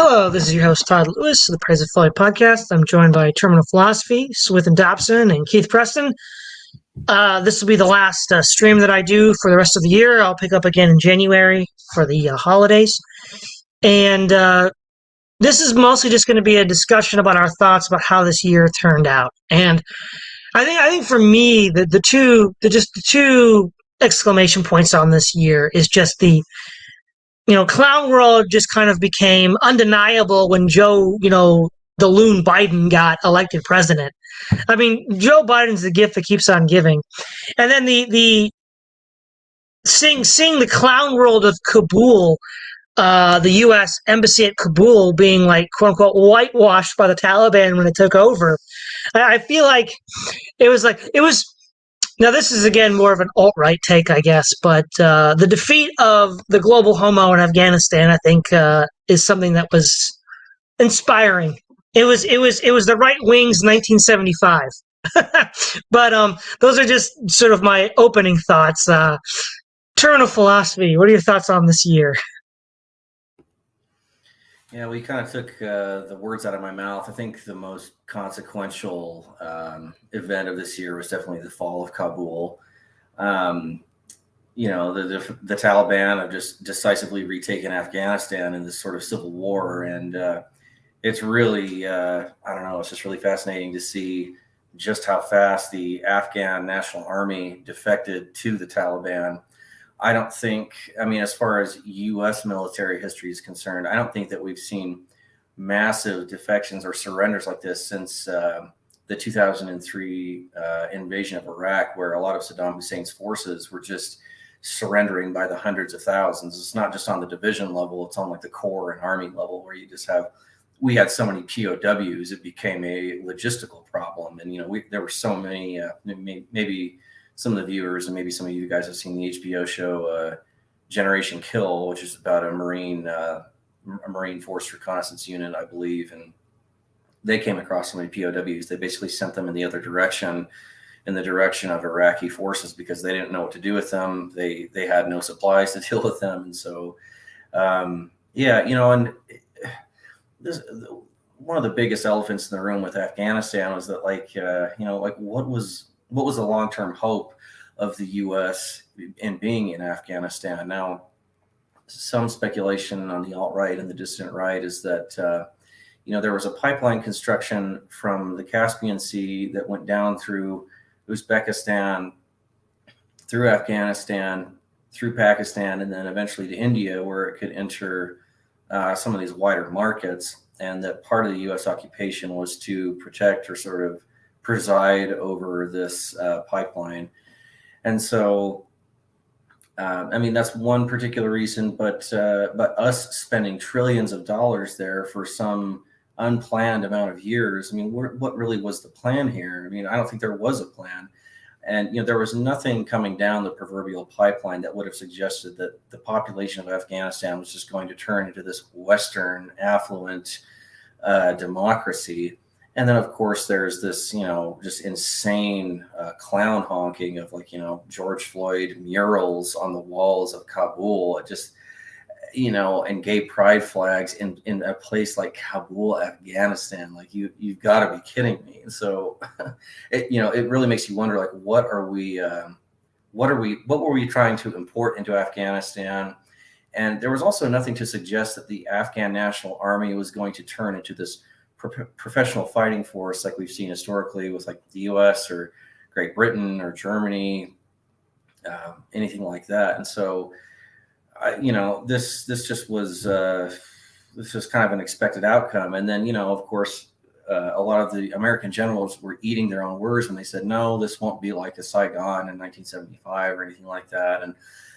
Hello, this is your host Todd Lewis of the Praise of Folly podcast. I'm joined by Terminal Philosophy, Swithun Dobson, and Keith Preston. This will be the last stream that I do for the rest of the year. I'll pick up again in January for the holidays. And this is mostly just going to be a discussion about our thoughts about how this year turned out. And I think for me, the two exclamation points on this year is just the clown world just kind of became undeniable when Joe, the loon Biden got elected president. I mean, Joe Biden's the gift that keeps on giving. And then the seeing the clown world of Kabul, the U.S. embassy at Kabul being like quote unquote whitewashed by the Taliban when it took over. I feel like it was. Now, this is, again, more of an alt-right take, I guess, but the defeat of the global homo in Afghanistan, I think, is something that was inspiring. It was the right wing's 1975. But those are just sort of my opening thoughts. Terminal Philosophy, what are your thoughts on this year? Yeah, well, you kind of took the words out of my mouth. I think the most consequential event of this year was definitely the fall of Kabul. The Taliban have just decisively retaken Afghanistan in this sort of civil war. And it's really, I don't know, it's just really fascinating to see just how fast the Afghan National Army defected to the Taliban. I don't think, as far as U.S. military history is concerned, I don't think that we've seen massive defections or surrenders like this since the 2003 invasion of Iraq, where a lot of Saddam Hussein's forces were just surrendering by the hundreds of thousands. It's not just on the division level, it's on like the corps and army level, where we had so many POWs, it became a logistical problem. And, there were so many, maybe some of the viewers and maybe some of you guys have seen the HBO show Generation Kill, which is about a Marine Force Reconnaissance Unit, I believe. And they came across so many POWs. They basically sent them in the other direction, in the direction of Iraqi forces, because they didn't know what to do with them. They had no supplies to deal with them. And so, and this, one of the biggest elephants in the room with Afghanistan was that, what was the long-term hope of the U.S. in being in Afghanistan? Now, some speculation on the alt-right and the dissident right is that, there was a pipeline construction from the Caspian Sea that went down through Uzbekistan, through Afghanistan, through Pakistan, and then eventually to India, where it could enter some of these wider markets. And that part of the U.S. occupation was to protect or sort of preside over this pipeline. And so, that's one particular reason, but us spending trillions of dollars there for some unplanned amount of years, what really was the plan here? I don't think there was a plan. And, there was nothing coming down the proverbial pipeline that would have suggested that the population of Afghanistan was just going to turn into this Western affluent democracy. And then, of course, there's this, just insane clown honking of George Floyd murals on the walls of Kabul, and gay pride flags in a place like Kabul, Afghanistan. You've got to be kidding me. And so, it really makes you wonder, what were we trying to import into Afghanistan? And there was also nothing to suggest that the Afghan National Army was going to turn into this professional fighting force like we've seen historically with the U.S. or Great Britain or Germany, anything like that. And so, this just was kind of an expected outcome. And then, of course, a lot of the American generals were eating their own words when they said, no, this won't be like the Saigon in 1975 or anything like that. And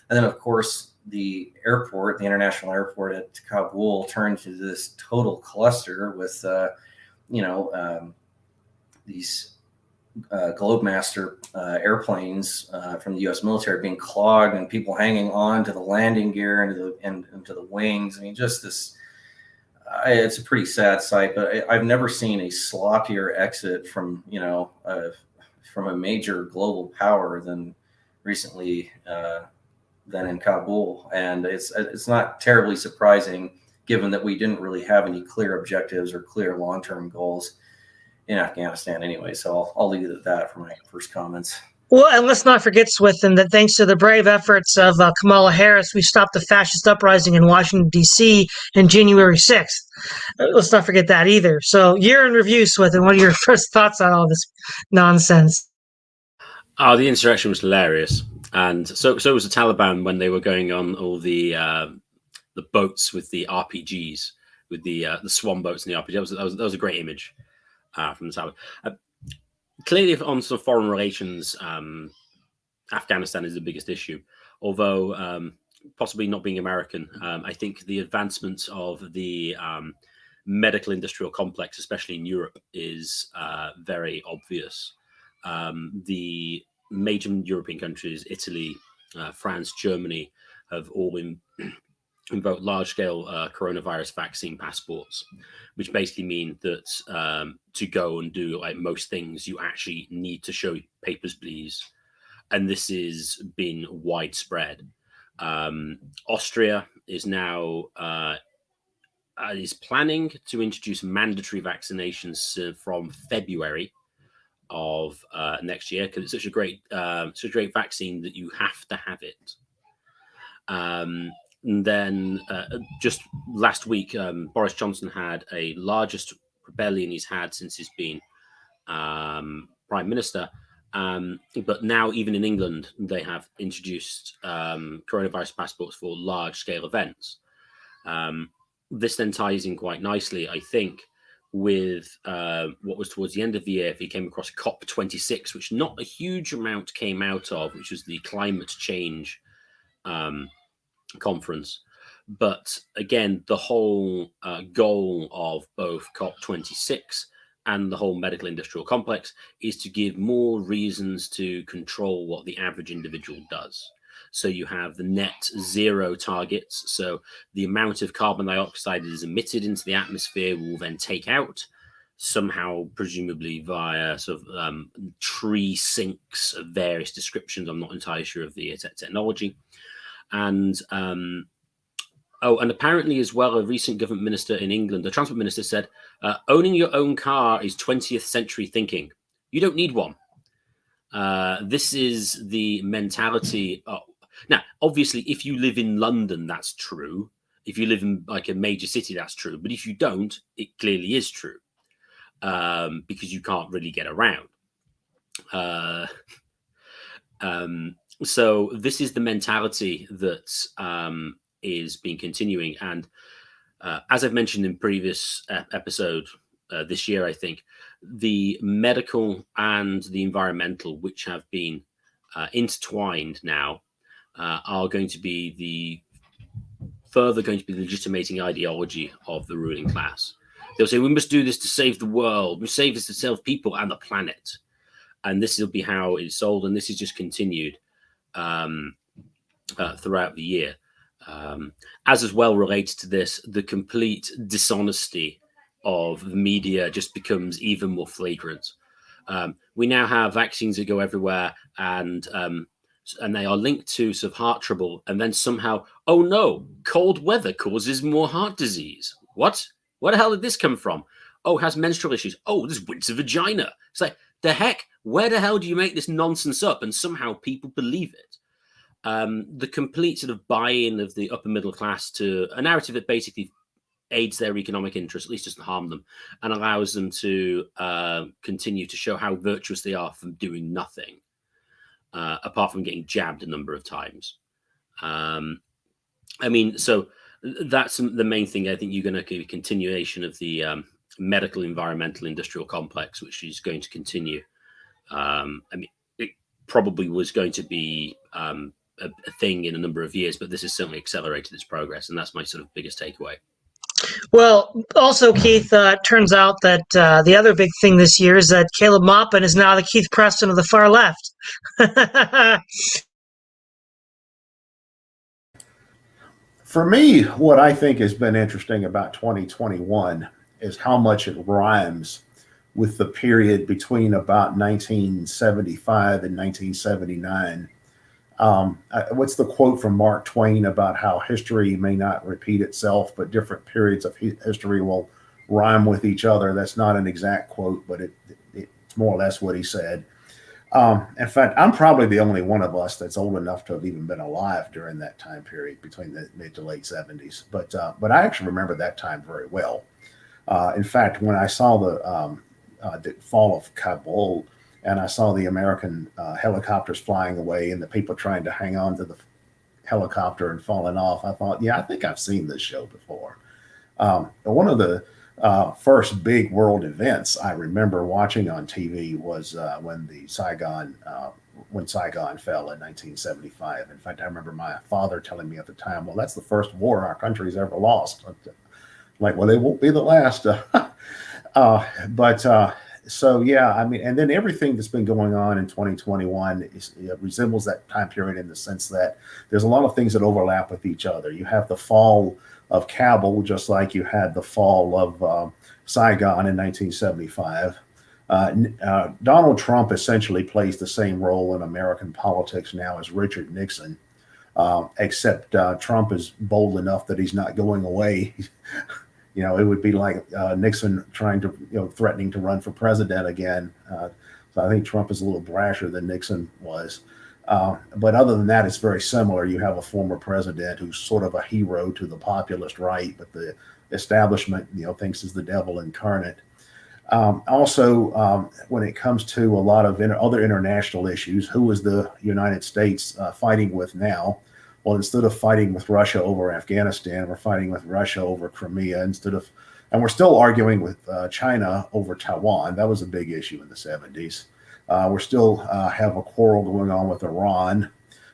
then, of course, the international airport at Kabul turned into this total cluster with, these Globemaster airplanes from the U.S. military being clogged and people hanging on to the landing gear and to the wings. Just this. It's a pretty sad sight, but I've never seen a sloppier exit from a major global power than recently than in Kabul, and it's not terribly surprising given that we didn't really have any clear objectives or clear long-term goals in Afghanistan anyway. So I'll leave it at that for my first comments. Well, and let's not forget, Swithin, that thanks to the brave efforts of Kamala Harris, we stopped the fascist uprising in Washington, D.C. on January 6th. Let's not forget that either. So, year in review, Swithin, what are your first thoughts on all this nonsense? Oh, the insurrection was hilarious. And so was the Taliban when they were going on all the boats with the RPGs, with the swan boats and the RPG. That was a great image from the Taliban. Clearly, on some foreign relations, Afghanistan is the biggest issue. Although possibly not being American, I think the advancement of the medical industrial complex, especially in Europe, is very obvious. The major European countries, Italy, France, Germany, have all invoked large-scale coronavirus vaccine passports, which basically mean that to go and do like most things, you actually need to show papers, please. And this has been widespread. Austria is now is planning to introduce mandatory vaccinations from February of next year, because it's such a great vaccine that you have to have it. And then just last week, Boris Johnson had a largest rebellion he's had since he's been prime minister. But now, even in England, they have introduced coronavirus passports for large-scale events. This then ties in quite nicely, I think, with what was towards the end of the year. If you came across COP26, which not a huge amount came out of, which was the climate change conference. But again, the whole goal of both COP26 and the whole medical industrial complex is to give more reasons to control what the average individual does. So you have the net zero targets. So the amount of carbon dioxide that is emitted into the atmosphere will then take out somehow, presumably via sort of tree sinks of various descriptions. I'm not entirely sure of the technology. And and apparently as well, a recent government minister in England, the transport minister, said, owning your own car is 20th century thinking. You don't need one. This is the mentality. Now, obviously, if you live in London, that's true. If you live in like a major city, that's true. But if you don't, it clearly is true, because you can't really get around. So this is the mentality that is being continuing. And as I've mentioned in previous episode this year, I think the medical and the environmental, which have been intertwined now, are going to be the legitimating ideology of the ruling class. They'll say, we must do this to save the world. We save this to save people and the planet. And this will be how it's sold. And this is just continued throughout the year. As well related to this, the complete dishonesty of the media just becomes even more flagrant. We now have vaccines that go everywhere, and they are linked to sort of heart trouble, and then somehow, oh no, cold weather causes more heart disease. What? Where the hell did this come from? Oh, has menstrual issues. Oh, there's winter vagina. It's like, the heck? Where the hell do you make this nonsense up? And somehow people believe it. The complete sort of buy-in of the upper middle class to a narrative that basically aids their economic interests, at least doesn't harm them, and allows them to continue to show how virtuous they are from doing nothing, apart from getting jabbed a number of times. I mean, so that's the main thing. I think you're going to get a continuation of the medical, environmental, industrial complex, which is going to continue. I mean, it probably was going to be a thing in a number of years, but this has certainly accelerated its progress, and that's my sort of biggest takeaway. Well, also, Keith, it turns out that the other big thing this year is that Caleb Maupin is now the Keith Preston of the far left. For me, what I think has been interesting about 2021 is how much it rhymes with the period between about 1975 and 1979, What's the quote from Mark Twain about how history may not repeat itself, but different periods of history will rhyme with each other? That's not an exact quote, but it's more or less what he said. In fact, I'm probably the only one of us that's old enough to have even been alive during that time period between the mid to late 70s. But I actually remember that time very well. In fact, when I saw the fall of Kabul, and I saw the American helicopters flying away and the people trying to hang on to the helicopter and falling off, I thought, yeah, I think I've seen this show before. One of the first big world events I remember watching on TV was when Saigon fell in 1975. In fact, I remember my father telling me at the time, well, that's the first war our country's ever lost. Like, well, it won't be the last. So yeah, I mean, and then everything that's been going on in 2021 resembles that time period in the sense that there's a lot of things that overlap with each other. You have the fall of Kabul, just like you had the fall of Saigon in 1975. Donald Trump essentially plays the same role in American politics now as Richard Nixon, except Trump is bold enough that he's not going away. It would be like Nixon trying to, threatening to run for president again. So I think Trump is a little brasher than Nixon was. But other than that, it's very similar. You have a former president who's sort of a hero to the populist right, but the establishment, thinks is the devil incarnate. Also, when it comes to a lot of other international issues, who is the United States fighting with now? Well, instead of fighting with Russia over Afghanistan, we're fighting with Russia over Crimea and we're still arguing with China over Taiwan. That was a big issue in the 70s. We still have a quarrel going on with Iran.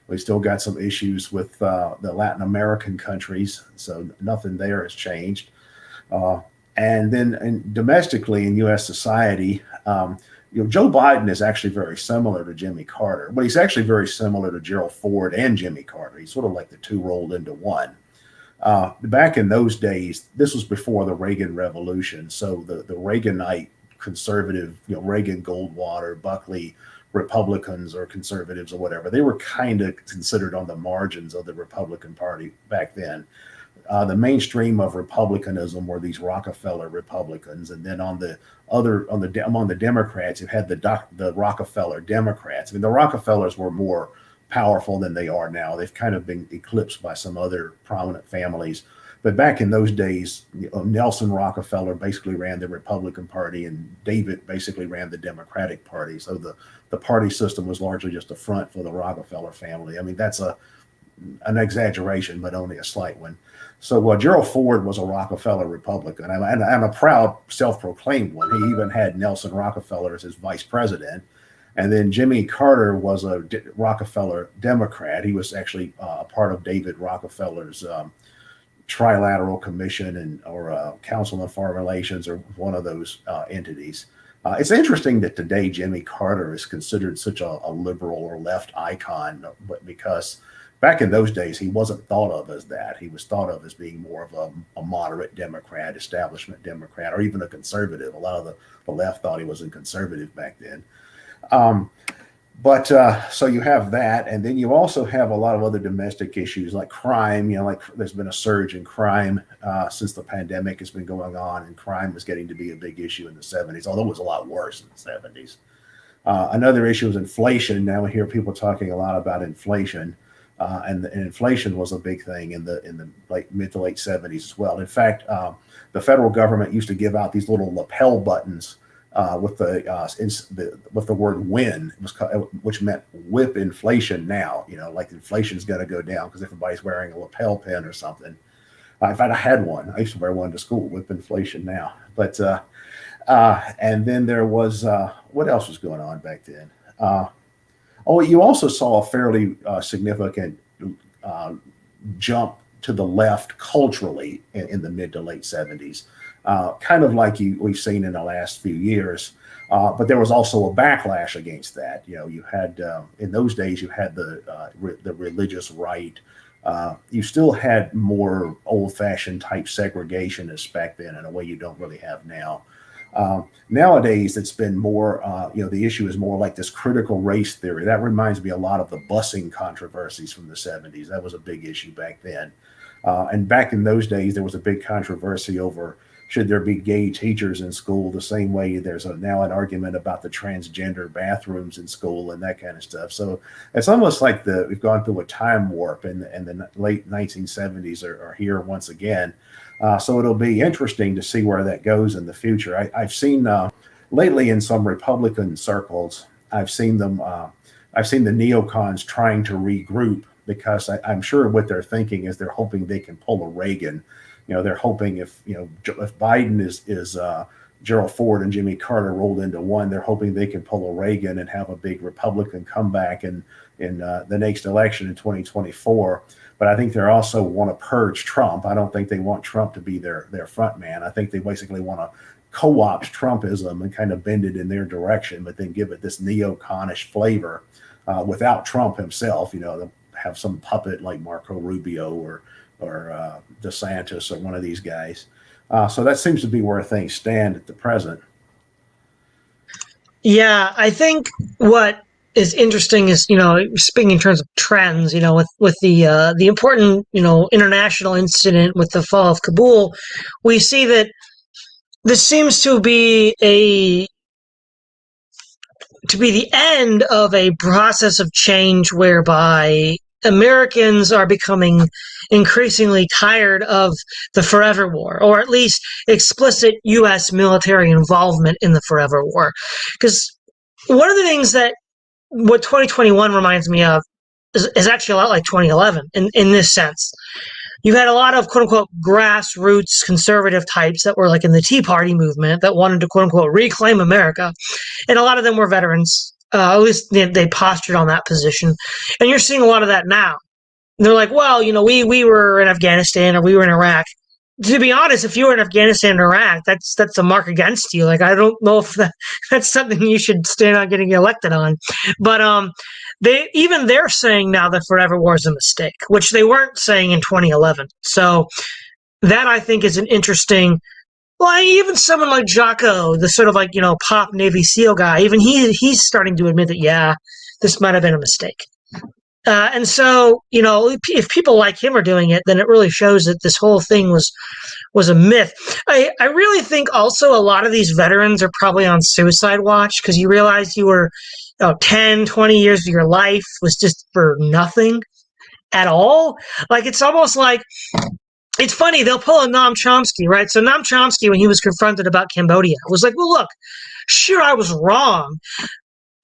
We still got some issues with the Latin American countries, so nothing there has changed. And then domestically in U.S. society, Joe Biden is actually very similar to Jimmy Carter, but he's actually very similar to Gerald Ford and Jimmy Carter. He's sort of like the two rolled into one. Back in those days, this was before the Reagan Revolution. So the Reaganite conservative, Reagan, Goldwater, Buckley, Republicans or conservatives or whatever, they were kind of considered on the margins of the Republican Party back then. The mainstream of Republicanism were these Rockefeller Republicans, and then among the Democrats, you had the Rockefeller Democrats. I mean, the Rockefellers were more powerful than they are now. They've kind of been eclipsed by some other prominent families. But back in those days, Nelson Rockefeller basically ran the Republican Party, and David basically ran the Democratic Party. So the party system was largely just a front for the Rockefeller family. I mean, that's an exaggeration, but only a slight one. So Gerald Ford was a Rockefeller Republican, and a proud self-proclaimed one. He even had Nelson Rockefeller as his vice president. And then Jimmy Carter was a Rockefeller Democrat. He was actually a part of David Rockefeller's Trilateral Commission or Council on Foreign Relations, or one of those entities. It's interesting that today Jimmy Carter is considered such a liberal or left icon, but because back in those days, he wasn't thought of as that. He was thought of as being more of a moderate Democrat, establishment Democrat, or even a conservative. A lot of the left thought he was a conservative back then. So you have that, and then you also have a lot of other domestic issues like crime. Like there's been a surge in crime since the pandemic has been going on, and crime was getting to be a big issue in the 70s, although it was a lot worse in the 70s. Another issue is inflation. Now we hear people talking a lot about inflation. And inflation was a big thing in the mid to late 70s as well. In fact, the federal government used to give out these little lapel buttons with the word "win," which meant whip inflation now. Like inflation's got to go down because everybody's wearing a lapel pin or something. In fact, I had one. I used to wear one to school. Whip inflation now. But and then there was what else was going on back then? You also saw a fairly significant jump to the left culturally in the mid to late 70s, kind of like we've seen in the last few years. But there was also a backlash against that. You had in those days you had the religious right. You still had more old-fashioned type segregationists back then in a way you don't really have now. Nowadays, it's been more, the issue is more like this critical race theory. That reminds me a lot of the busing controversies from the 70s. That was a big issue back then. And back in those days, there was a big controversy over should there be gay teachers in school, the same way there's now an argument about the transgender bathrooms in school and that kind of stuff. So it's almost like we've gone through a time warp, and the late 1970s are here once again. So it'll be interesting to see where that goes in the future. I've seen lately in some Republican circles, I've seen the neocons trying to regroup, because I'm sure what they're thinking is they're hoping they can pull a Reagan. They're hoping if Biden is Gerald Ford and Jimmy Carter rolled into one, they're hoping they can pull a Reagan and have a big Republican comeback in the next election in 2024. But I think they also want to purge Trump. I don't think they want Trump to be their front man. I think they basically want to co-opt Trumpism and kind of bend it in their direction, but then give it this neoconish flavor without Trump himself. They'll have some puppet like Marco Rubio or DeSantis or one of these guys. So that seems to be where things stand at the present. Yeah, I think what is interesting is, speaking in terms of trends, with the important, international incident with the fall of Kabul, we see that this seems to be the end of a process of change whereby Americans are becoming increasingly tired of the forever war, or at least explicit U.S. military involvement in the forever war. Because one of the things that what 2021 reminds me of is actually a lot like 2011 in this sense. You had a lot of quote-unquote grassroots conservative types that were like in the Tea Party movement that wanted to quote-unquote reclaim America. And a lot of them were veterans. At least they postured on that position. And you're seeing a lot of that now. And they're like, well, we were in Afghanistan or we were in Iraq. To be honest, if you were in Afghanistan and Iraq, that's a mark against you. Like, I don't know if that's something you should stand on getting elected on. But they're saying now that forever war is a mistake, which they weren't saying in 2011. So that, I think, is an interesting. Well, even someone like Jocko, the sort of like, pop Navy SEAL guy, even he's starting to admit that, yeah, this might have been a mistake. And so, if people like him are doing it, then it really shows that this whole thing was a myth. I really think also a lot of these veterans are probably on suicide watch, because you realize you were 10, 20 years of your life was just for nothing at all. Like, it's almost like, it's funny, they'll pull a Noam Chomsky, right? So Noam Chomsky, when he was confronted about Cambodia, was like, well, look, sure, I was wrong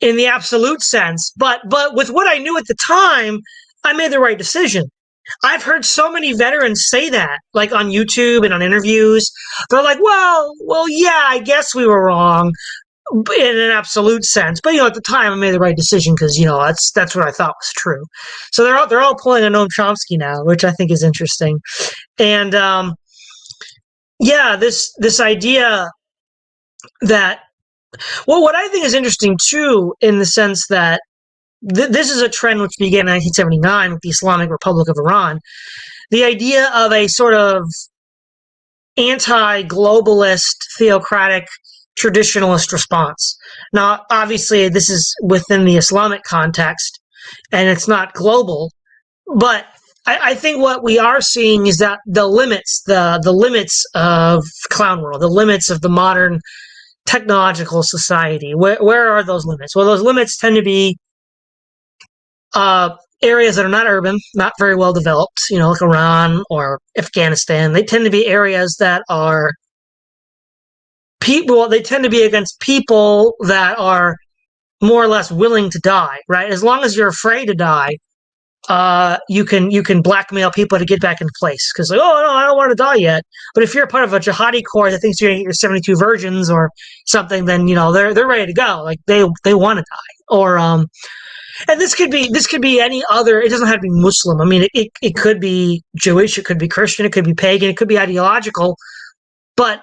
in the absolute sense, but with what I knew at the time, I made the right decision. I've heard so many veterans say that, like on YouTube and on interviews. They're like, well, yeah, I guess we were wrong in an absolute sense, but at the time I made the right decision because that's what I thought was true. So they're all pulling a Noam Chomsky now, which I think is interesting. And this idea that, well, what I think is interesting too, in the sense that this is a trend which began in 1979 with the Islamic Republic of Iran, the idea of a sort of anti-globalist, theocratic, traditionalist response. Now, obviously, this is within the Islamic context, and it's not global, but I think what we are seeing is that the limits of clown world, the limits of the modern technological society, where are those limits? Well, those limits tend to be areas that are not urban, not very well developed, like Iran or Afghanistan. They tend to be areas that are they tend to be against people that are more or less willing to die, right? As long as you're afraid to die, you can blackmail people to get back into place. Because, like, oh, no, I don't want to die yet. But if you're part of a jihadi corps that thinks you're going to get your 72 virgins or something, then, they're ready to go. Like, they want to die. Or, and this could be any other, it doesn't have to be Muslim. I mean, it could be Jewish, it could be Christian, it could be pagan, it could be ideological. But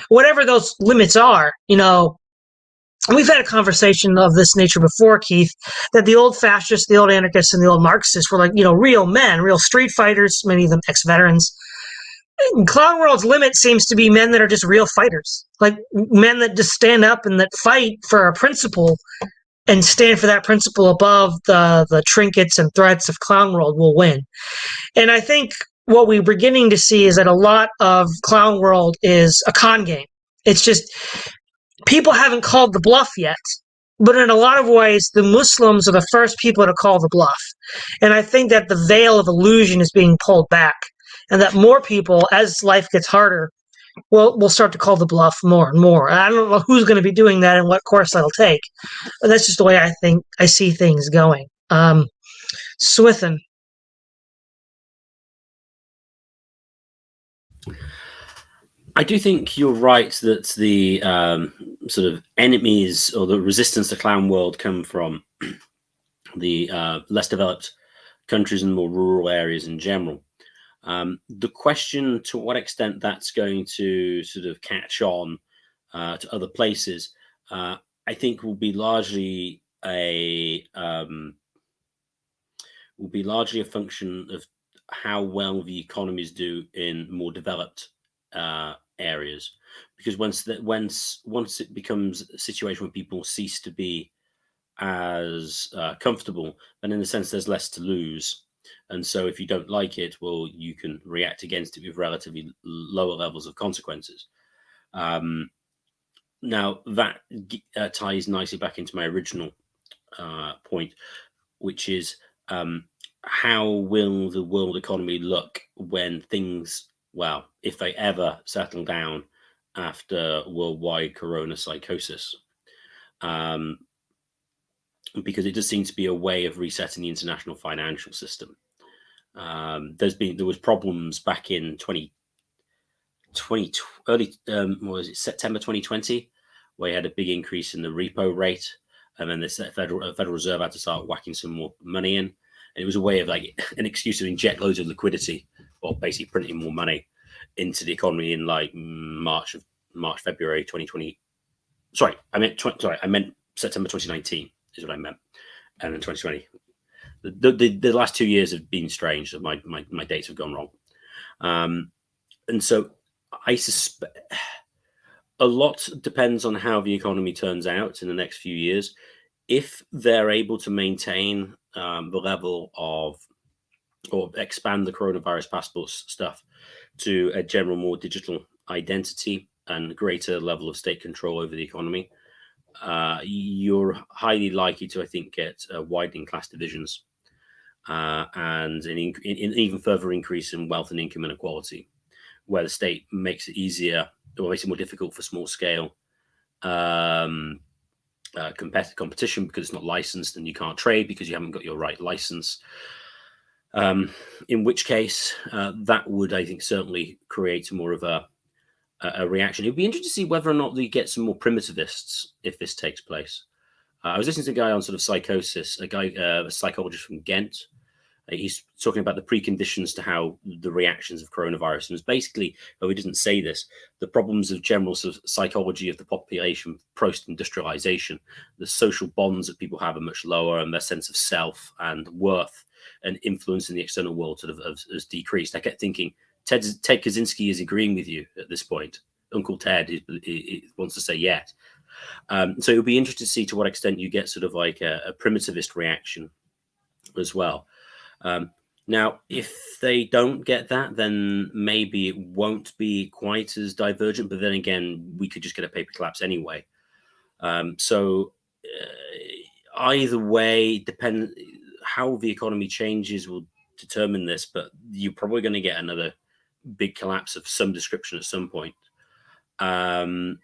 whatever those limits are, we've had a conversation of this nature before, Keith, that the old fascists, the old anarchists, and the old Marxists were like, real men, real street fighters, many of them ex-veterans. Clown World's limit seems to be men that are just real fighters, like men that just stand up and that fight for a principle and stand for that principle above the trinkets and threats of Clown World will win. And I think what we're beginning to see is that a lot of Clown World is a con game. It's just people haven't called the bluff yet. But in a lot of ways, the Muslims are the first people to call the bluff. And I think that the veil of illusion is being pulled back. And that more people, as life gets harder, will start to call the bluff more and more. I don't know who's going to be doing that and what course that'll take. But that's just the way I see things going. Swithun. I do think you're right that the sort of enemies or the resistance to Clown World come from the less developed countries and more rural areas in general. The question to what extent that's going to sort of catch on to other places, I think will be largely a function of how well the economies do in more developed areas, because once it becomes a situation where people cease to be as comfortable, then in a sense there's less to lose. And so if you don't like it, well, you can react against it with relatively lower levels of consequences. Now that ties nicely back into my original point, which is how will the world economy look when things, well, if they ever settle down after worldwide corona psychosis? Because it does seem to be a way of resetting the international financial system. There was problems back in 2020, September 2020, where you had a big increase in the repo rate, and then the Federal Reserve had to start whacking some more money in. And it was a way of like an excuse to inject loads of liquidity, or basically printing more money into the economy in like February 2020. I meant September 2019 is what I meant, and then 2020. The last 2 years have been strange. So my dates have gone wrong, and so I suspect a lot depends on how the economy turns out in the next few years. If they're able to maintain the level of, or expand the coronavirus passport stuff to a general more digital identity and greater level of state control over the economy, you're highly likely to, I think, get widening class divisions and an even further increase in wealth and income inequality, where the state makes it easier or makes it more difficult for small scale competition because it's not licensed, and you can't trade because you haven't got your right license. In which case, that would, I think, certainly create more of a reaction. It'd be interesting to see whether or not they get some more primitivists if this takes place. I was listening to a guy on sort of psychosis, a psychologist from Ghent. He's talking about the preconditions to how the reactions of coronavirus. And it's basically, though he doesn't say this, the problems of general sort of psychology of the population post-industrialization. The social bonds that people have are much lower, and their sense of self and worth and influence in the external world sort of has decreased. I kept thinking, Ted Kaczynski is agreeing with you at this point. Uncle Ted he wants to say yet. So it'll be interesting to see to what extent you get sort of like a primitivist reaction as well. Now, if they don't get that, then maybe it won't be quite as divergent. But then again, we could just get a paper collapse anyway. So either way, depend how the economy changes will determine this. But you're probably going to get another big collapse of some description at some point. And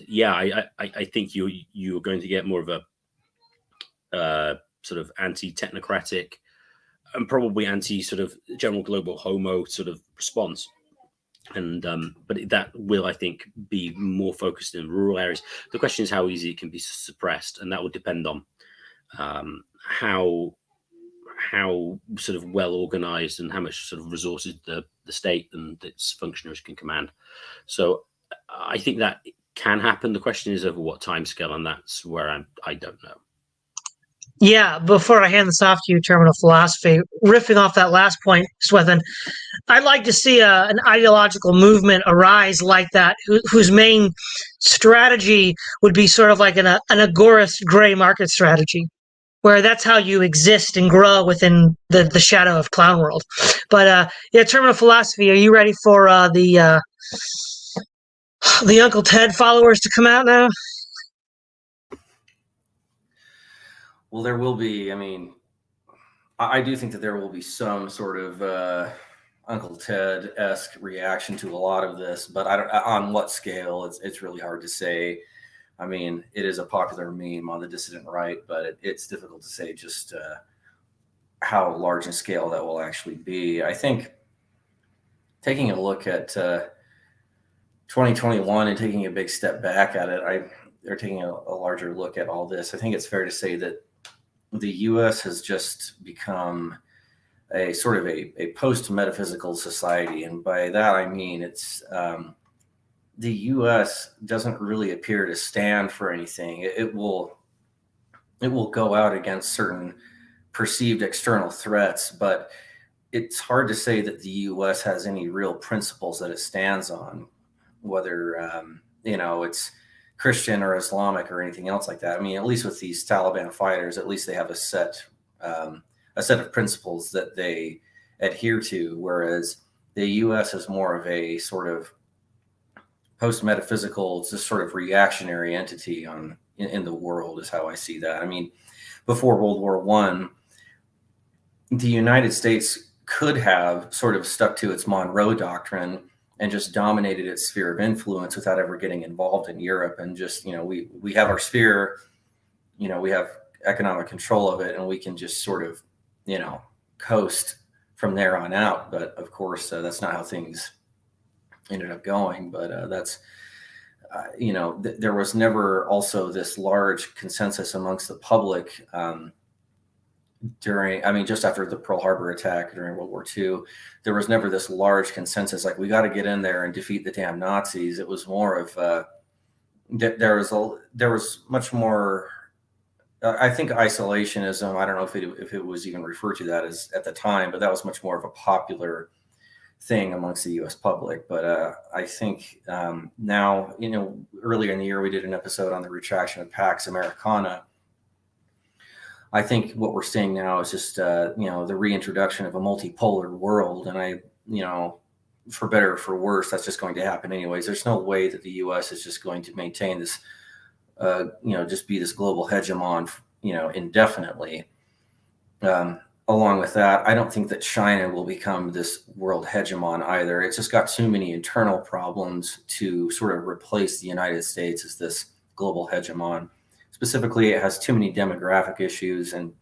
yeah, I think you're going to get more of a sort of anti-technocratic and probably anti sort of general global homo sort of response. And but that will, I think, be more focused in rural areas. The question is how easy it can be suppressed, and that would depend on how sort of well organized and how much sort of resources the state and its functionaries can command. So I think that can happen. The question is over what time scale, and that's where I don't know. Yeah, before I hand this off to you, Terminal Philosophy, riffing off that last point, Swethan, I'd like to see an ideological movement arise like that, whose main strategy would be sort of like an agorist gray market strategy, where that's how you exist and grow within the shadow of clown world. But yeah, Terminal Philosophy, are you ready for the Uncle Ted followers to come out now? Well, there will be. I mean, I do think that there will be some sort of Uncle Ted-esque reaction to a lot of this, but I don't on what scale. It's really hard to say. I mean, it is a popular meme on the dissident right, but it's difficult to say just how large in scale that will actually be. I think taking a look at 2021 and taking a big step back at it, they're taking a larger look at all this. I think it's fair to say that the U.S. has just become a sort of a post-metaphysical society. And by that, I mean, it's the U.S. doesn't really appear to stand for anything. It will go out against certain perceived external threats, but it's hard to say that the U.S. has any real principles that it stands on, whether, it's Christian or Islamic or anything else like that. I mean, at least with these Taliban fighters, at least they have a set of principles that they adhere to, whereas the U.S. is more of a sort of post-metaphysical, it's this sort of reactionary entity in the world is how I see that. I mean, before World War I, the United States could have sort of stuck to its Monroe Doctrine and just dominated its sphere of influence without ever getting involved in Europe. And just, we have our sphere, we have economic control of it, and we can just sort of, coast from there on out. But of course, that's not how things ended up going. But there was never also this large consensus amongst the public just after the Pearl Harbor attack during World War II. There was never this large consensus like, we got to get in there and defeat the damn Nazis. It was more of there was much more. I think isolationism. I don't know if it was even referred to that as at the time, but that was much more of a popular thing amongst the U.S. public. But I think now, earlier in the year we did an episode on the retraction of Pax Americana. I think what we're seeing now is just, the reintroduction of a multipolar world. And for better or for worse, that's just going to happen anyways. There's no way that the U.S. is just going to maintain this, just be this global hegemon, indefinitely. Along with that, I don't think that China will become this world hegemon either. It's just got too many internal problems to sort of replace the United States as this global hegemon. Specifically, it has too many demographic issues and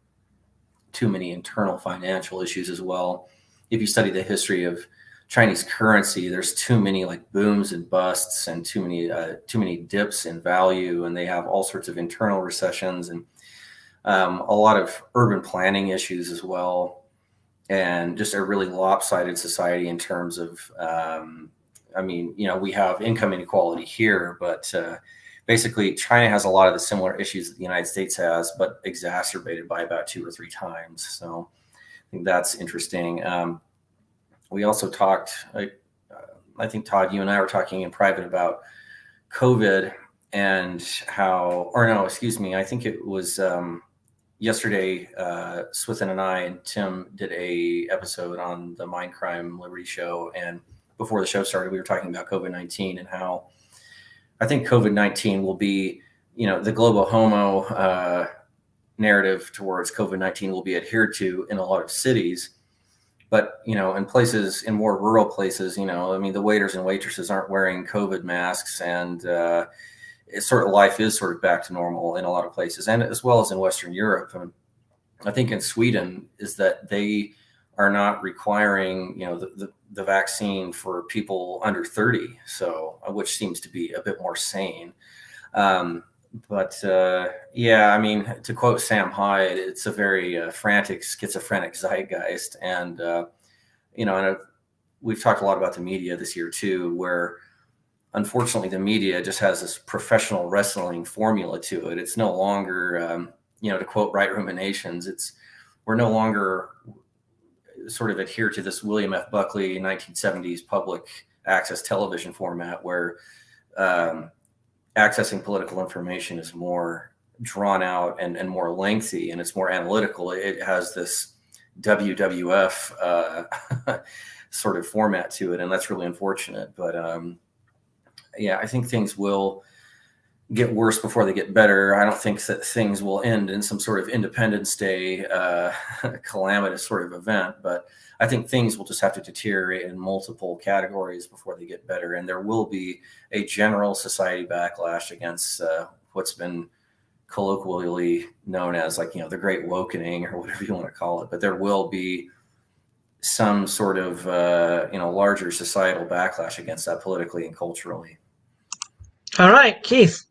too many internal financial issues as well. If you study the history of Chinese currency, there's too many like booms and busts and too many dips in value, and they have all sorts of internal recessions and a lot of urban planning issues as well, and just a really lopsided society in terms of, we have income inequality here, but basically, China has a lot of the similar issues that the United States has, but exacerbated by about 2 or 3 times. So I think that's interesting. We also talked, I think, Todd, you and I were talking in private about COVID and I think it was yesterday, Swithin and I and Tim did a episode on the Mind Crime Liberty show. And before the show started, we were talking about COVID-19 and how I think COVID-19 will be, the global homo narrative towards COVID-19 will be adhered to in a lot of cities. But, in more rural places, the waiters and waitresses aren't wearing COVID masks, and life is sort of back to normal in a lot of places, and as well as in Western Europe. I think in Sweden is that they are not requiring, the vaccine for people under 30, which seems to be a bit more sane. To quote Sam Hyde, it's a very frantic, schizophrenic zeitgeist. And, we've talked a lot about the media this year too, where unfortunately the media just has this professional wrestling formula to it. It's no longer, to quote Right Ruminations, we're no longer sort of adhere to this William F. Buckley 1970s public access television format where accessing political information is more drawn out and more lengthy, and it's more analytical. It has this WWF sort of format to it, and that's really unfortunate. But I think things will get worse before they get better. I don't think that things will end in some sort of Independence Day calamitous sort of event, but I think things will just have to deteriorate in multiple categories before they get better. And there will be a general society backlash against what's been colloquially known as the Great Awakening or whatever you want to call it. But there will be some sort of, larger societal backlash against that politically and culturally. All right, Keith.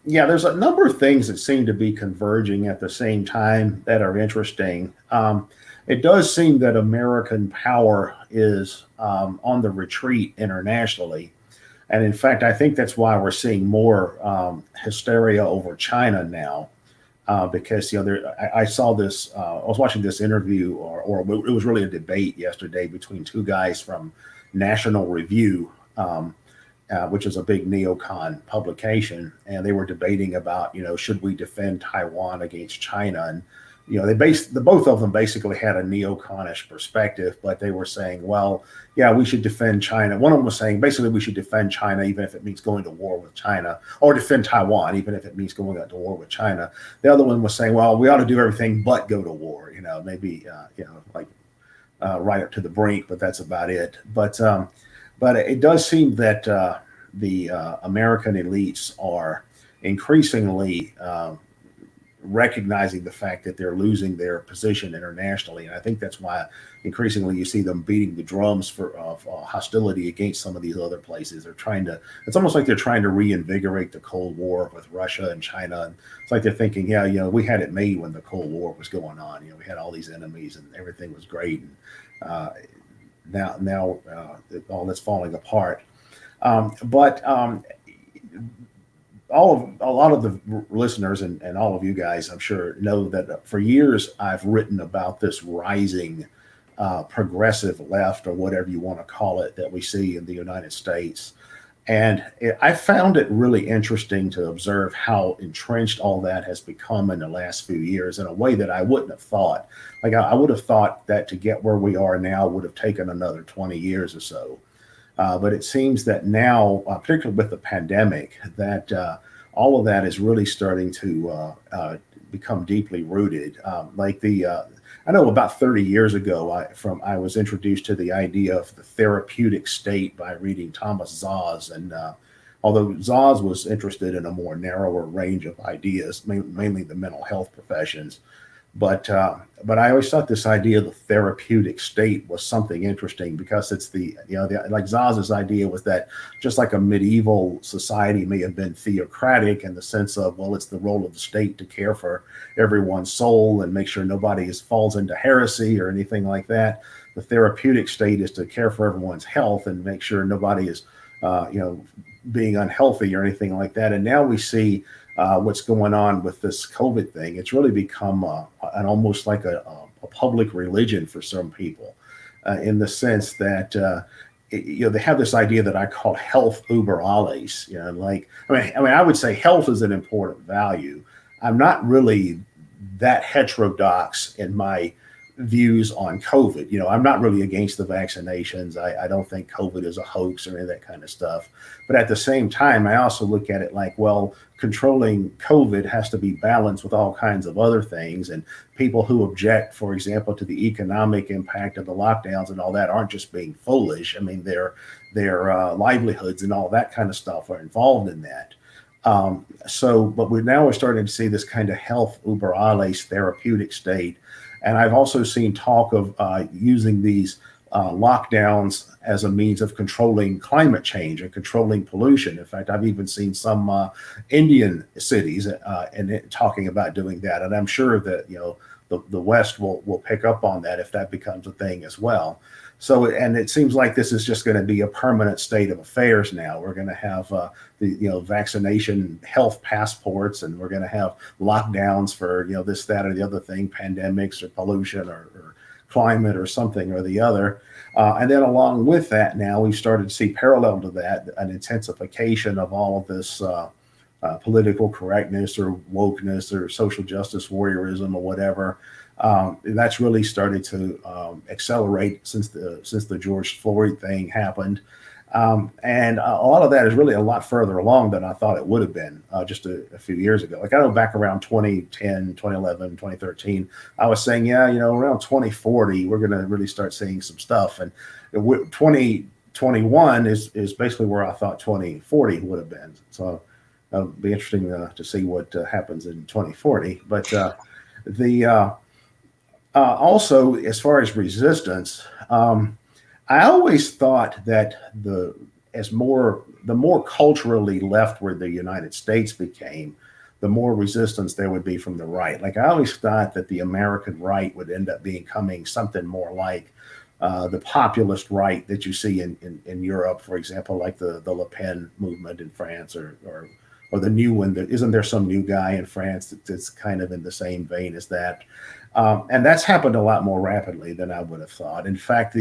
There's a number of things that seem to be converging at the same time that are interesting. It does seem that American power is on the retreat internationally. And in fact, I think that's why we're seeing more hysteria over China now. Because I saw this. I was watching this interview, or it was really a debate yesterday between two guys from National Review, which is a big neocon publication, and they were debating about should we defend Taiwan against China, and both of them basically had a neoconish perspective, but they were saying, well, yeah, we should defend China. One of them was saying basically we should defend China even if it means going to war with China, or defend Taiwan even if it means going to war with China. The other one was saying, well, we ought to do everything but go to war. Maybe right up to the brink, but that's about it. But it does seem that the American elites are increasingly recognizing the fact that they're losing their position internationally. And I think that's why increasingly you see them beating the drums of hostility against some of these other places. It's almost like they're trying to reinvigorate the Cold War with Russia and China. And it's like they're thinking, we had it made when the Cold War was going on. We had all these enemies and everything was great. And now all that's falling apart. A lot of the listeners and all of you guys, I'm sure, know that for years I've written about this rising progressive left, or whatever you want to call it, that we see in the United States. And I found it really interesting to observe how entrenched all that has become in the last few years in a way that I wouldn't have thought. I would have thought that to get where we are now would have taken another 20 years or so. But it seems that now, particularly with the pandemic, that all of that is really starting to become deeply rooted. I know about 30 years ago, I was introduced to the idea of the therapeutic state by reading Thomas Szasz. And although Szasz was interested in a more narrower range of ideas, mainly the mental health professions, but I always thought this idea of the therapeutic state was something interesting, because it's like Szasz's idea was that just like a medieval society may have been theocratic in the sense of, well, it's the role of the state to care for everyone's soul and make sure nobody falls into heresy or anything like that. The therapeutic state is to care for everyone's health and make sure nobody is, being unhealthy or anything like that. And now we see what's going on with this COVID thing. It's really become an almost like a public religion for some people, in the sense that they have this idea that I call health uber alles. I would say health is an important value. I'm not really that heterodox in my views on COVID. I'm not really against the vaccinations. I don't think COVID is a hoax or any of that kind of stuff. But at the same time, I also look at it like, well, controlling COVID has to be balanced with all kinds of other things. And people who object, for example, to the economic impact of the lockdowns and all that aren't just being foolish. I mean, their livelihoods and all that kind of stuff are involved in that. But we're starting to see this kind of health uber alles therapeutic state. And I've also seen talk of using these lockdowns as a means of controlling climate change and controlling pollution. In fact, I've even seen some Indian cities and talking about doing that. And I'm sure that the West will pick up on that if that becomes a thing as well. So, and it seems like this is just going to be a permanent state of affairs now. We're going to have the vaccination health passports, and we're going to have lockdowns for this, that, or the other thing, pandemics or pollution or climate or something or the other. And then along with that, now we've started to see parallel to that an intensification of all of this political correctness or wokeness or social justice warriorism or whatever. That's really started to accelerate since the George Floyd thing happened. And a lot of that is really a lot further along than I thought it would have been just a few years ago. Like I know back around 2010, 2011, 2013, I was saying, around 2040, we're going to really start seeing some stuff. And 2021 is basically where I thought 2040 would have been. So it'll be interesting to see what happens in 2040. But also, as far as resistance, I always thought that the more culturally leftward the United States became, the more resistance there would be from the right. Like I always thought that the American right would end up becoming something more like the populist right that you see in Europe, for example, like the Le Pen movement in France, or the new one. Isn't there some new guy in France that's kind of in the same vein as that? And that's happened a lot more rapidly than I would have thought. In fact,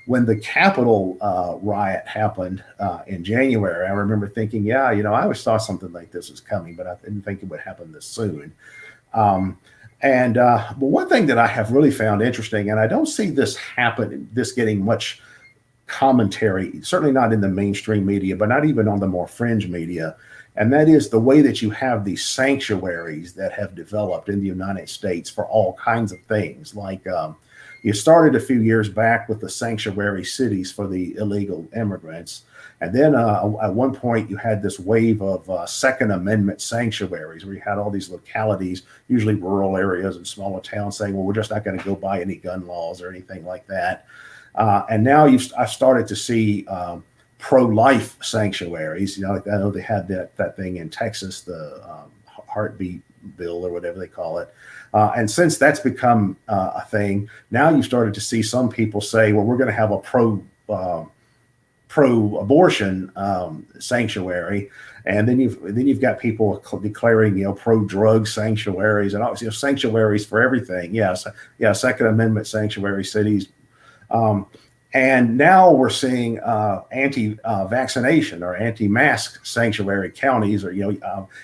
when the Capitol riot happened in January, I remember thinking, I always thought something like this was coming, but I didn't think it would happen this soon. But one thing that I have really found interesting, and I don't see this getting much commentary, certainly not in the mainstream media, but not even on the more fringe media, and that is the way that you have these sanctuaries that have developed in the United States for all kinds of things. Like you started a few years back with the sanctuary cities for the illegal immigrants. And then at one point you had this wave of Second Amendment sanctuaries where you had all these localities, usually rural areas and smaller towns, saying, well, we're just not going to go by any gun laws or anything like that. And now I've started to see pro-life sanctuaries. I know they had that thing in Texas, the heartbeat bill or whatever they call it. And since that's become a thing, now you've started to see some people say, well, we're going to have a pro-abortion sanctuary. And then you've got people declaring, pro-drug sanctuaries, and obviously sanctuaries for everything. Second Amendment sanctuary cities. And now we're seeing anti-vaccination or anti-mask sanctuary counties, or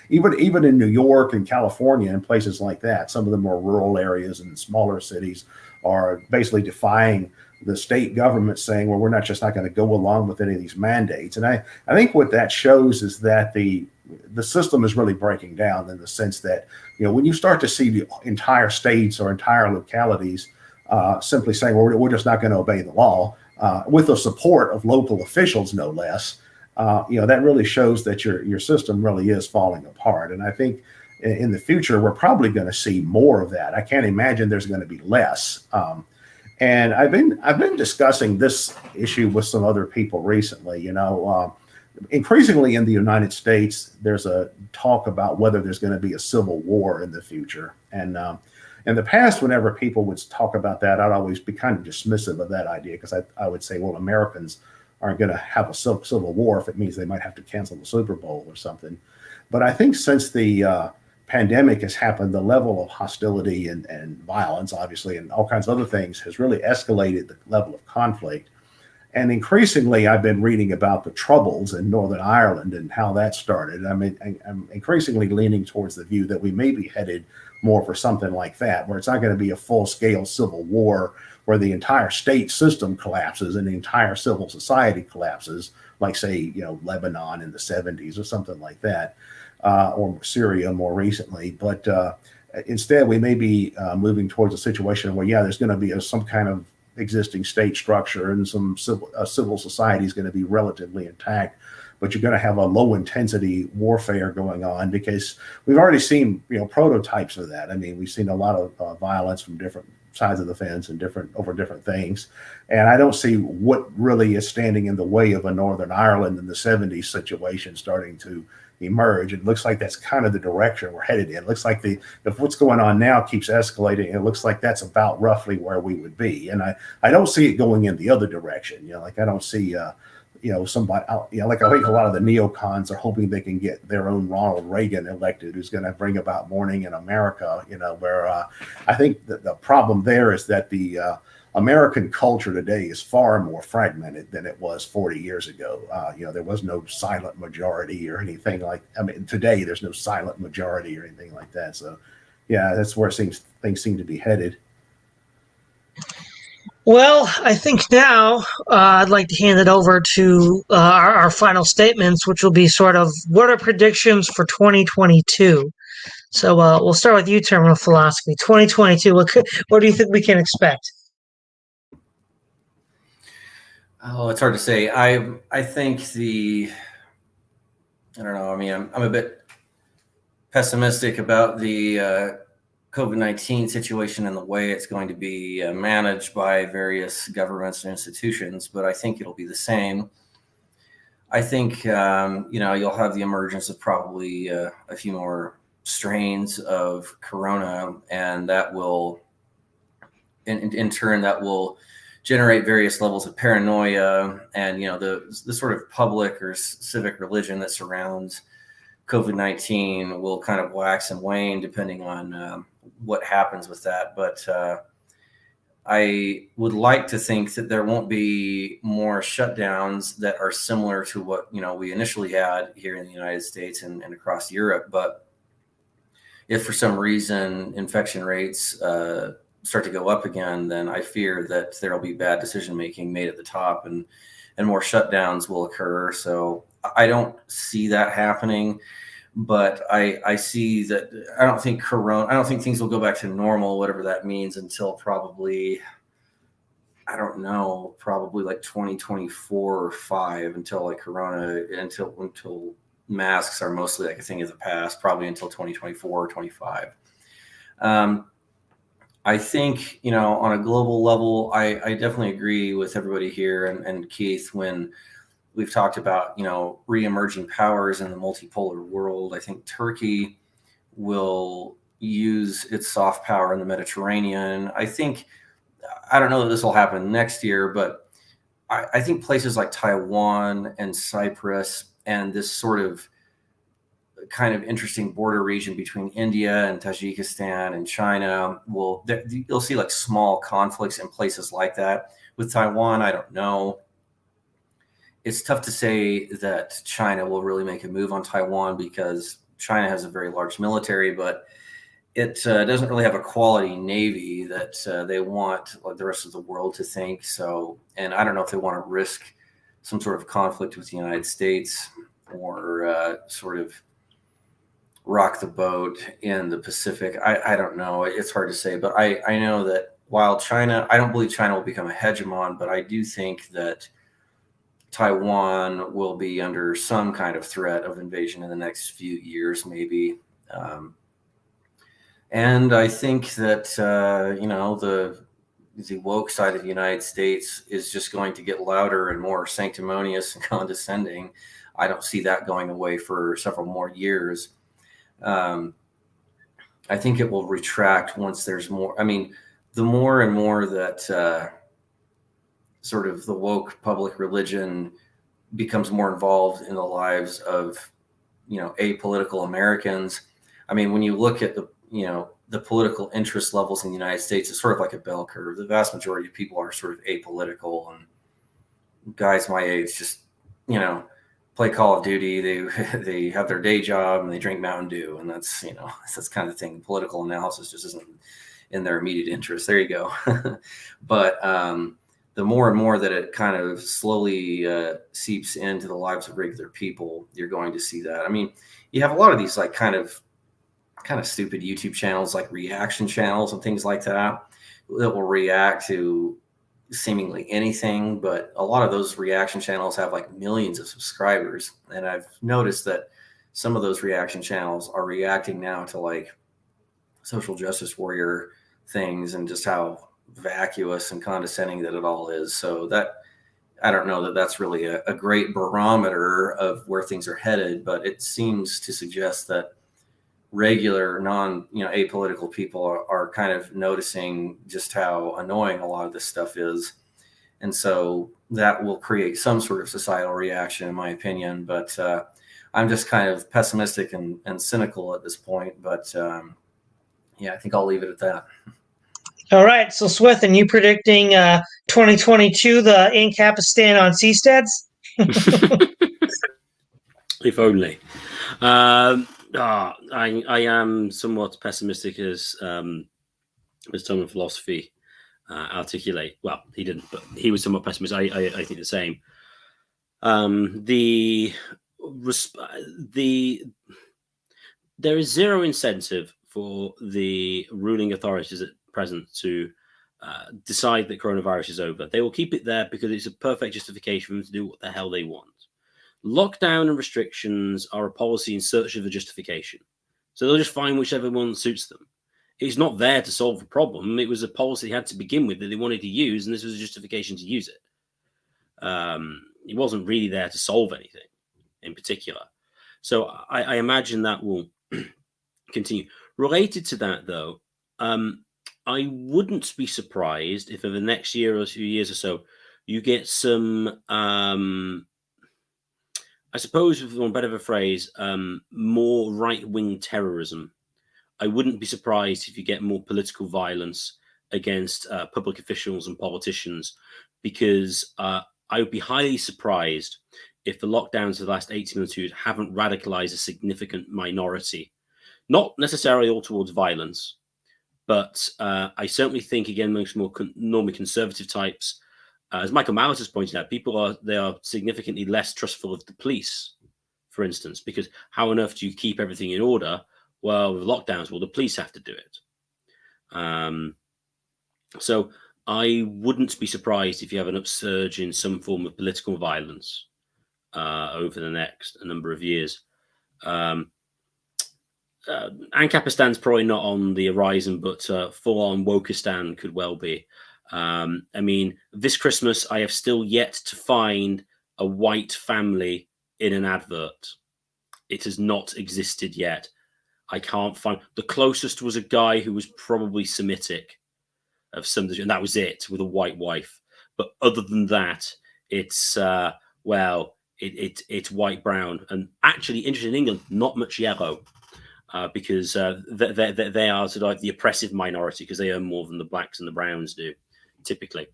even in New York and California and places like that. Some of the more rural areas and smaller cities are basically defying the state government, saying, well, we're not going to go along with any of these mandates. And I think what that shows is that the system is really breaking down, in the sense that when you start to see the entire states or entire localities simply saying, well, we're just not going to obey the law, with the support of local officials, no less, that really shows that your system really is falling apart. And I think in the future, we're probably going to see more of that. I can't imagine there's going to be less. And I've been discussing this issue with some other people recently. Increasingly in the United States, there's a talk about whether there's going to be a civil war in the future. And in the past, whenever people would talk about that, I'd always be kind of dismissive of that idea, because I would say, well, Americans aren't going to have a civil war if it means they might have to cancel the Super Bowl or something. But I think since the pandemic has happened, the level of hostility and violence, obviously, and all kinds of other things has really escalated the level of conflict. And increasingly, I've been reading about the Troubles in Northern Ireland and how that started. I mean, I'm increasingly leaning towards the view that we may be headed more for something like that, where it's not going to be a full-scale civil war where the entire state system collapses and the entire civil society collapses, like, say, Lebanon in the 70s or something like that, or Syria more recently. But instead, we may be moving towards a situation where, there's going to be some kind of existing state structure, and some civil society is going to be relatively intact, but you're going to have a low intensity warfare going on, because we've already seen prototypes of that. I mean, we've seen a lot of violence from different sides of the fence and over different things, and I don't see what really is standing in the way of a Northern Ireland in the 70s situation starting to emerge. It looks like that's kind of the direction we're headed in. It looks like if what's going on now keeps escalating, it looks like that's about roughly where we would be. And I don't see it going in the other direction. Like I don't see somebody, like I think a lot of the neocons are hoping they can get their own Ronald Reagan elected, who's going to bring about morning in America, where I think that the problem there is that the American culture today is far more fragmented than it was 40 years ago. There was no silent majority or anything today there's no silent majority or anything like that. So yeah, that's where things seem to be headed. Well, I think now I'd like to hand it over to our final statements, which will be sort of what are predictions for 2022. So we'll start with you, Terminal Philosophy. 2022, what do you think we can expect? Oh, it's hard to say. I think I don't know. I mean, I'm a bit pessimistic about the COVID-19 situation and the way it's going to be managed by various governments and institutions, but I think it'll be the same. I think, you'll have the emergence of probably a few more strains of corona, and that will, in turn, that will generate various levels of paranoia and, the sort of public or civic religion that surrounds COVID-19 will kind of wax and wane depending on what happens with that. But I would like to think that there won't be more shutdowns that are similar to what, we initially had here in the United States and across Europe. But if for some reason infection rates start to go up again, then I fear that there'll be bad decision making made at the top and more shutdowns will occur. So I don't see that happening, but I see that I don't think things will go back to normal, whatever that means, until probably, I don't know, probably like 2024 or 5, until like until masks are mostly like a thing of the past, probably until 2024 or 25. I think, on a global level, I definitely agree with everybody here and Keith when we've talked about, re-emerging powers in the multipolar world. I think Turkey will use its soft power in the Mediterranean. I don't know that this will happen next year, but I think places like Taiwan and Cyprus and this sort of kind of interesting border region between India and Tajikistan and China you'll see like small conflicts in places like that. With Taiwan, I don't know. It's tough to say that China will really make a move on Taiwan because China has a very large military, but it doesn't really have a quality navy that they want like the rest of the world to think. So, and I don't know if they want to risk some sort of conflict with the United States or sort of rock the boat in the Pacific. I don't know. It's hard to say, but I know that while I don't believe China will become a hegemon, but I do think that Taiwan will be under some kind of threat of invasion in the next few years, maybe. And I think that, the woke side of the United States is just going to get louder and more sanctimonious and condescending. I don't see that going away for several more years. I think it will retract once there's more. I mean, the more and more that sort of the woke public religion becomes more involved in the lives of, apolitical Americans. I mean, when you look at the political interest levels in the United States, it's sort of like a bell curve. The vast majority of people are sort of apolitical, and guys my age just, play Call of Duty. They have their day job and they drink Mountain Dew, and that's that's kind of thing. Political analysis just isn't in their immediate interest. There you go. But the more and more that it kind of slowly seeps into the lives of regular people, you're going to see that. I mean, you have a lot of these like kind of stupid YouTube channels, like reaction channels and things like that will react to seemingly anything, but a lot of those reaction channels have like millions of subscribers, and I've noticed that some of those reaction channels are reacting now to like social justice warrior things and just how vacuous and condescending that it all is. So that I don't know that that's really a great barometer of where things are headed, but it seems to suggest that regular apolitical people are kind of noticing just how annoying a lot of this stuff is. And so that will create some sort of societal reaction, in my opinion. But I'm just kind of pessimistic and cynical at this point. But I think I'll leave it at that. All right. So, Swithun, you predicting 2022, the Ancapistan on seasteads? If only. I am somewhat pessimistic as Tom of Philosophy articulate. Well, he didn't, but he was somewhat pessimistic. I think the same. There is zero incentive for the ruling authorities at present to decide that coronavirus is over. They will keep it there because it's a perfect justification for them to do what the hell they want. Lockdown and restrictions are a policy in search of a justification. So they'll just find whichever one suits them. It's not there to solve a problem. It was a policy they had to begin with that they wanted to use, and this was a justification to use it. It wasn't really there to solve anything in particular. So I imagine that will continue. Related to that, though, I wouldn't be surprised if in the next year or 2 years or so, you get some, I suppose, for one better of a phrase, more right-wing terrorism. I wouldn't be surprised if you get more political violence against public officials and politicians, because I would be highly surprised if the lockdowns of the last 18 months haven't radicalized a significant minority, not necessarily all towards violence, but I certainly think, again, most more normally conservative types, as Michael Malice has pointed out, they are significantly less trustful of the police, for instance, because how on earth do you keep everything in order? Well, with lockdowns, the police have to do it. So I wouldn't be surprised if you have an upsurge in some form of political violence over the next number of years. Ancapistan's probably not on the horizon, but full-on Wokistan could well be. I mean, this Christmas, I have still yet to find a white family in an advert. It has not existed yet. I can't find. The closest was a guy who was probably Semitic of some, and that was it, with a white wife. But other than that, it's it's white brown, and actually, interesting in England, not much yellow, because they are sort of like the oppressive minority because they earn more than the blacks and the browns do, typically.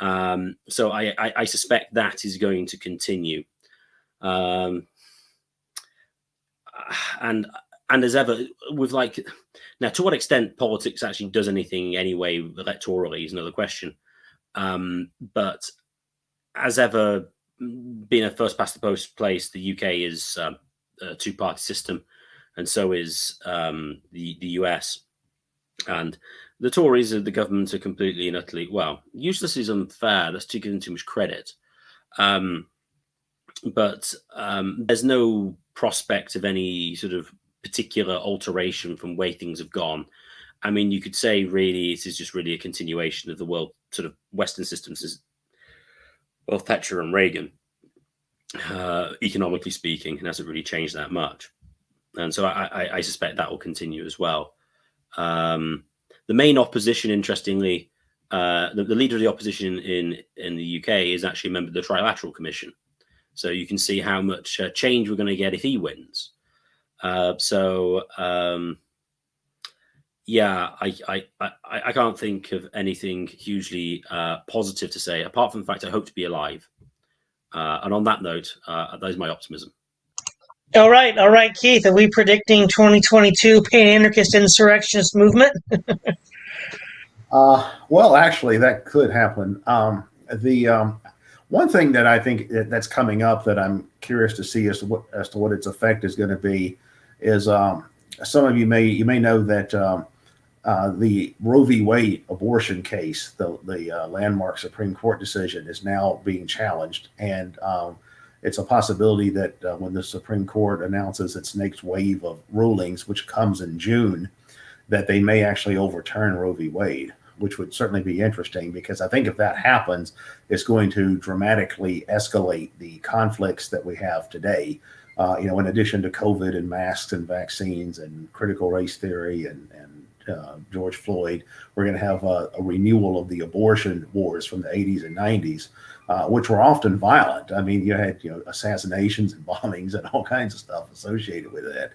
So I suspect that is going to continue, and as ever, with now, to what extent politics actually does anything anyway electorally is another question. But as ever, being a first past the post place, the UK is a two-party system, and so is the US. And the Tories of the government are completely and utterly, useless is unfair. That's to give them too much credit. But there's no prospect of any sort of particular alteration from way things have gone. I mean, you could say really it is just really a continuation of the world sort of Western systems as well, Thatcher and Reagan, economically speaking, and hasn't really changed that much. And so I suspect that will continue as well. The main opposition, interestingly, the leader of the opposition in the UK is actually a member of the Trilateral Commission. So you can see how much change we're going to get if he wins. I can't think of anything hugely positive to say, apart from the fact I hope to be alive. And on that note, that is my optimism. All right, Keith. Are we predicting 2022 pan-anarchist insurrectionist movement? Well, actually, that could happen. One thing that I think that's coming up that I'm curious to see as to what its effect is going to be is some of you may know that the Roe v. Wade abortion case, the landmark Supreme Court decision, is now being challenged, and it's a possibility that when the Supreme Court announces its next wave of rulings, which comes in June, that they may actually overturn Roe v. Wade. which would certainly be interesting, because I think if that happens, it's going to dramatically escalate the conflicts that we have today. In addition to COVID and masks and vaccines and critical race theory and George Floyd, we're going to have a renewal of the abortion wars from the 80s and 90s, which were often violent. I mean, you had assassinations and bombings and all kinds of stuff associated with it.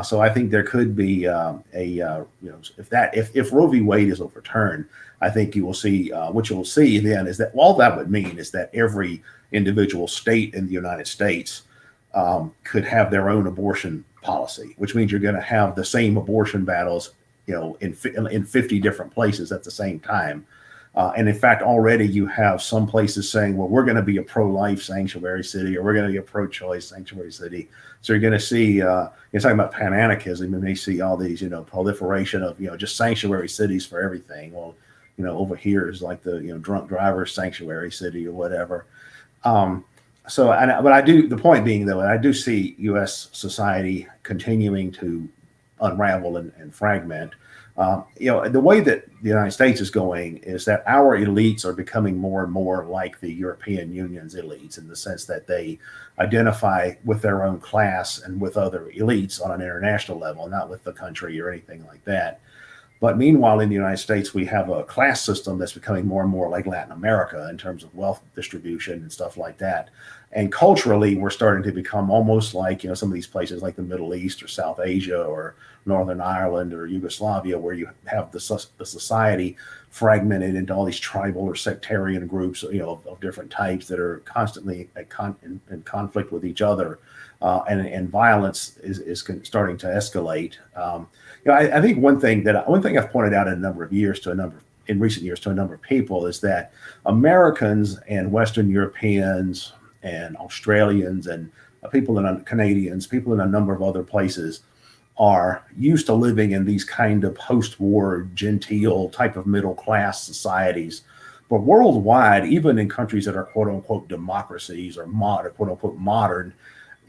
So I think there could be if Roe v. Wade is overturned, I think you will see what you'll see then is that all that would mean is that every individual state in the United States could have their own abortion policy, which means you're going to have the same abortion battles, in 50 different places at the same time. And in fact, already you have some places saying, well, we're going to be a pro-life sanctuary city, or we're going to be a pro-choice sanctuary city. So you're going to see, you're talking about pan-anarchism, and they see all these, proliferation of, just sanctuary cities for everything. Well, over here is like the, drunk driver sanctuary city or whatever. The point being, though, I do see U.S. society continuing to unravel and fragment. The way that the United States is going is that our elites are becoming more and more like the European Union's elites, in the sense that they identify with their own class and with other elites on an international level, not with the country or anything like that. But meanwhile, in the United States, we have a class system that's becoming more and more like Latin America in terms of wealth distribution and stuff like that. And culturally, we're starting to become almost like, some of these places like the Middle East or South Asia or Northern Ireland or Yugoslavia, where you have the society fragmented into all these tribal or sectarian groups, of different types that are constantly in conflict with each other. And violence is starting to escalate. I think one thing I've pointed out in recent years to a number of people is that Americans and Western Europeans and Australians and Canadians, people in a number of other places, are used to living in these kind of post-war genteel type of middle class societies. But worldwide, even in countries that are quote unquote democracies or quote unquote modern,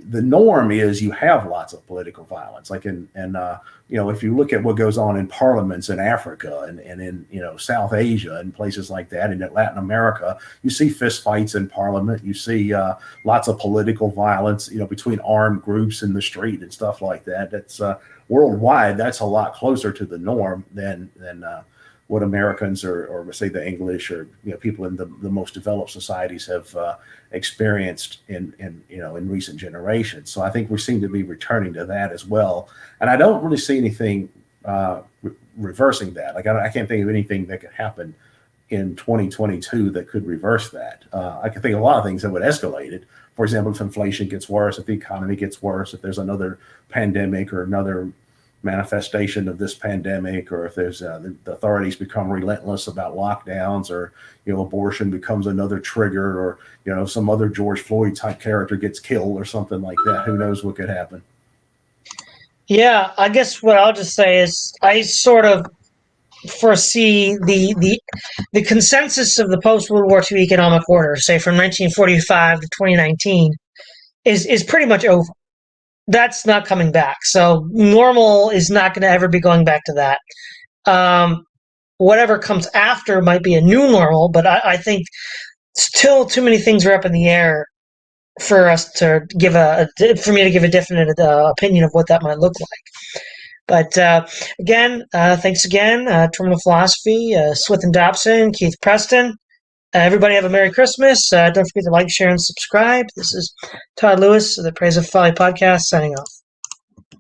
the norm is you have lots of political violence. Like if you look at what goes on in parliaments in Africa and in South Asia and places like that, and in Latin America, you see fist fights in parliament. You see lots of political violence, between armed groups in the street and stuff like that. That's worldwide. That's a lot closer to the norm than what Americans or say the English or people in the most developed societies have experienced in recent generations. So I think we seem to be returning to that as well. And I don't really see anything reversing that. Like I can't think of anything that could happen in 2022 that could reverse that. I can think of a lot of things that would escalate it. For example, if inflation gets worse, if the economy gets worse, if there's another pandemic or another manifestation of this pandemic, or if there's the authorities become relentless about lockdowns, or abortion becomes another trigger, or some other George Floyd type character gets killed or something like that. Who knows what could happen? Yeah, I guess what I'll just say is I sort of foresee the consensus of the post-World War II economic order, say from 1945 to 2019, is pretty much over. That's not coming back. So normal is not going to ever be going back to that. Whatever comes after might be a new normal, but I think still too many things are up in the air for us to for me to give a definite opinion of what that might look like. But again, thanks again, Terminal Philosophy, Swithun Dobson, Keith Preston. Everybody have a Merry Christmas. Don't forget to like, share, and subscribe. This is Todd Lewis of the Praise of Folly podcast, signing off.